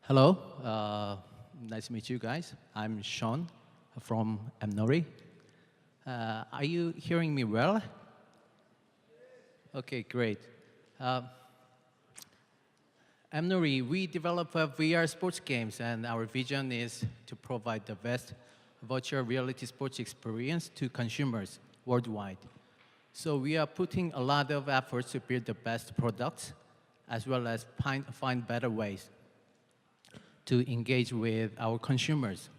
Hello, nice to meet you guys. I'm Sean from Appnori. Are you hearing me well? Okay, great. Appnori, we develop VR sports games, and our vision is to provide the best virtual reality sports experience to consumers worldwide. So we are putting a lot of efforts to build the best products, as well as find better ways to engage with our consumers.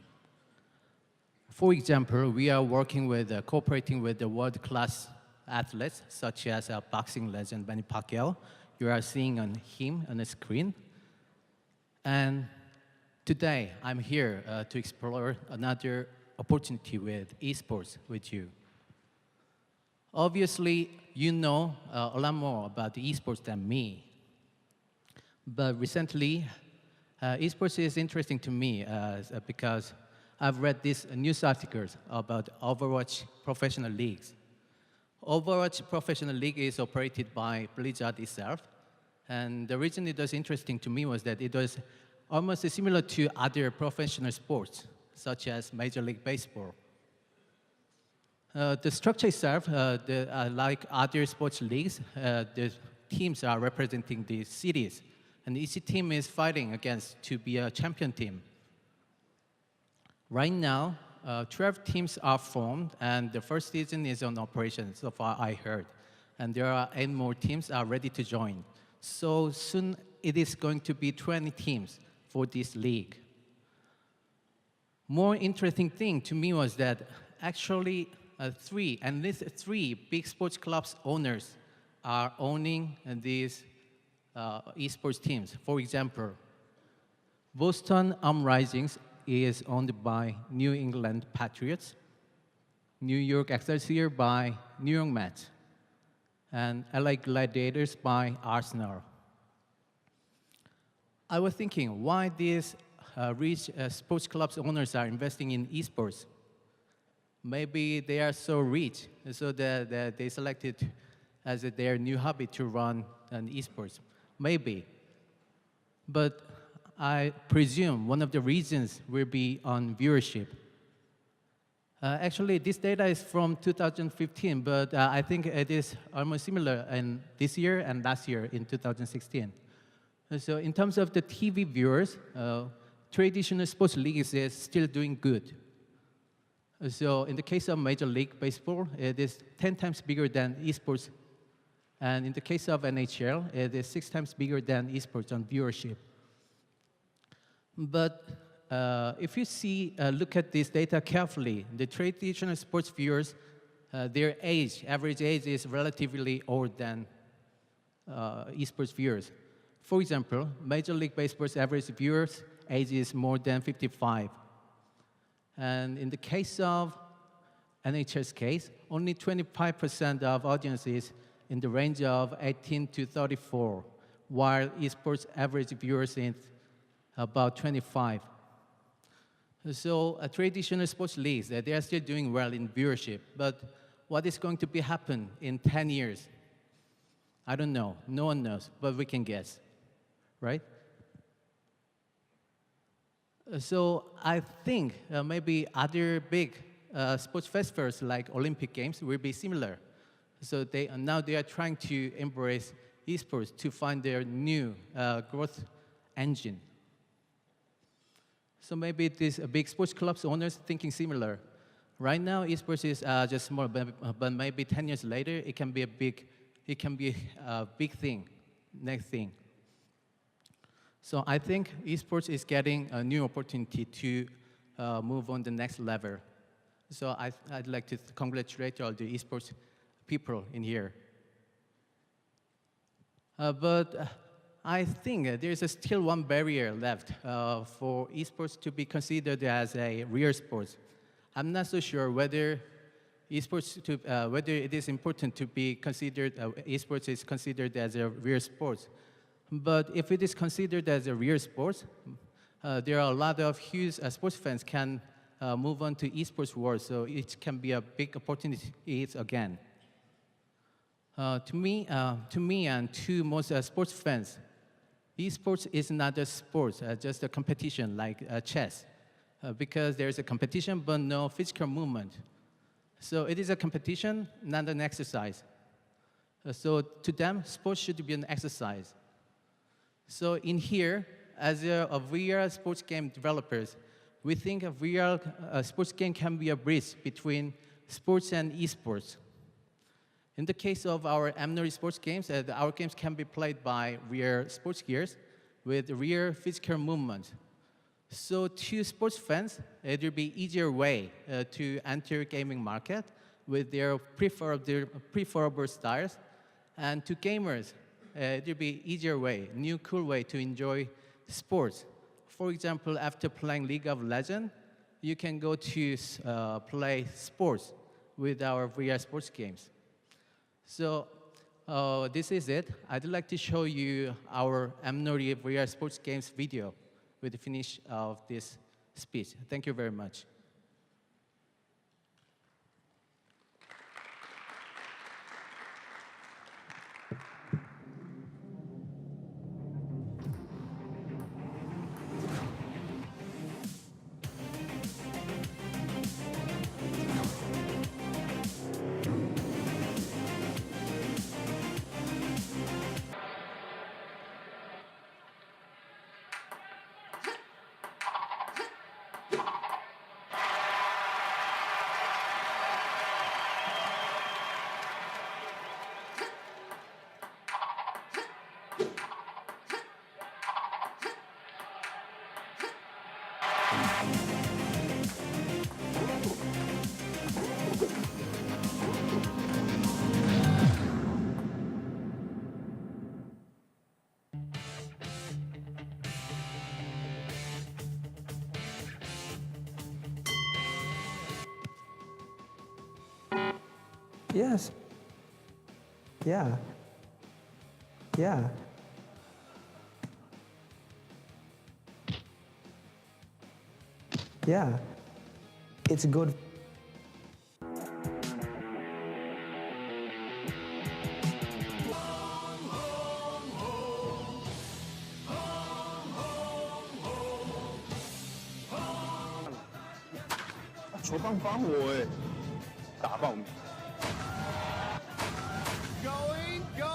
For example, we are working with, cooperating with the world-class athletes, such as boxing legend Manny Pacquiao. You are seeing him on the screen. And today, I'm here to explore another opportunity with esports with you. Obviously, you know a lot more about the esports than me. But recently, esports is interesting to me because I've read these news articles about Overwatch professional leagues. Overwatch professional league is operated by Blizzard itself. And the reason it was interesting to me was that it was almost similar to other professional sports, such as Major League Baseball. The structure itself, like other sports leagues, the teams are representing the cities. And each team is fighting against to be a champion team. Right now, 12 teams are formed, and the first season is on operation, so far I heard. And there are 8 more teams are ready to join. So soon it is going to be 20 teams for this league. More interesting thing to me was that actually at least three big sports clubs owners are owning these esports teams. For example, Boston Risings is owned by New England Patriots, New York Excelsior by New York Mets, and LA Gladiators by Arsenal. I was thinking why these rich sports clubs owners are investing in esports. Maybe they are so rich, so that they selected as their new hobby to run an esports. Maybe. But I presume one of the reasons will be on viewership. Actually, this data is from 2015, but I think it is almost similar in this year and last year in 2016. So in terms of the TV viewers, traditional sports leagues is still doing good. So in the case of Major League Baseball, it is 10 times bigger than esports. And in the case of NHL, it is 6 times bigger than esports on viewership. But if you look at this data carefully, the traditional sports viewers, their average age is relatively older than esports viewers. For example, Major League Baseball's average viewers' age is more than 55. And in the case of NHL's case, only 25% of audience is in the range of 18 to 34, while esports average viewers is about 25. So traditional sports leagues, they are still doing well in viewership, but what is going to be happen in 10 years? I don't know, no one knows, but we can guess, right? So I think maybe other big sports festivals like Olympic Games will be similar. So now they are trying to embrace esports to find their new growth engine. So maybe these big sports clubs owners thinking similar. Right now, esports is just small, but maybe 10 years later, it can be a big thing, next thing. So I think esports is getting a new opportunity to move on the next level. So I'd like to congratulate all the esports people in here. But I think there is still one barrier left for esports to be considered as a real sport. I'm not so sure whether whether it is important to be considered, esports is considered as a real sport. But if it is considered as a real sport, there are a lot of huge sports fans can move on to esports world, so it can be a big opportunity again. To me and to most sports fans, Esports is not a sport, just a competition like chess, because there's a competition but no physical movement. So it is a competition, not an exercise. So to them, sports should be an exercise. So in here, as a VR sports game developers, we think a VR sports game can be a bridge between sports and esports. In the case of our Appnori sports games, our games can be played by real sports gears with real physical movement. So to sports fans, it will be easier way to enter gaming market with their preferable styles. And to gamers, it will be easier way, new cool way to enjoy sports. For example, after playing League of Legends, you can go to play sports with our VR sports games. So this is it. I'd like to show you our Appnori VR sports games video with the finish of this speech. Thank you very much. Yes. Yeah. Yeah. Yeah. It's good. Going, go!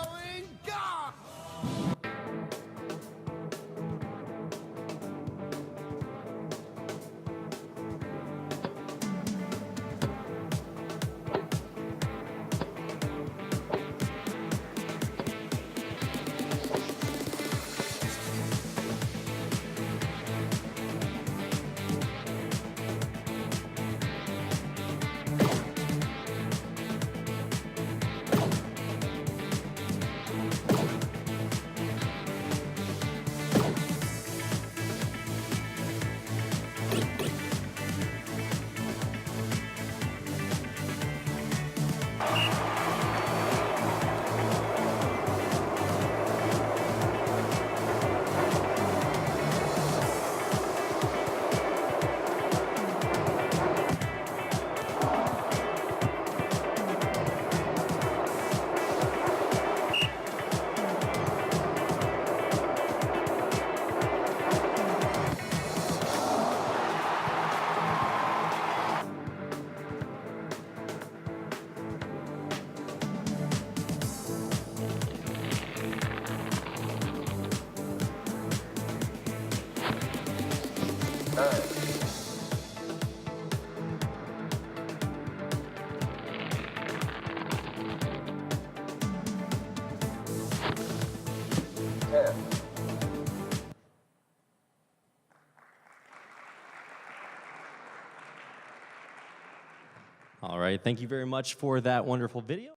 All right, thank you very much for that wonderful video.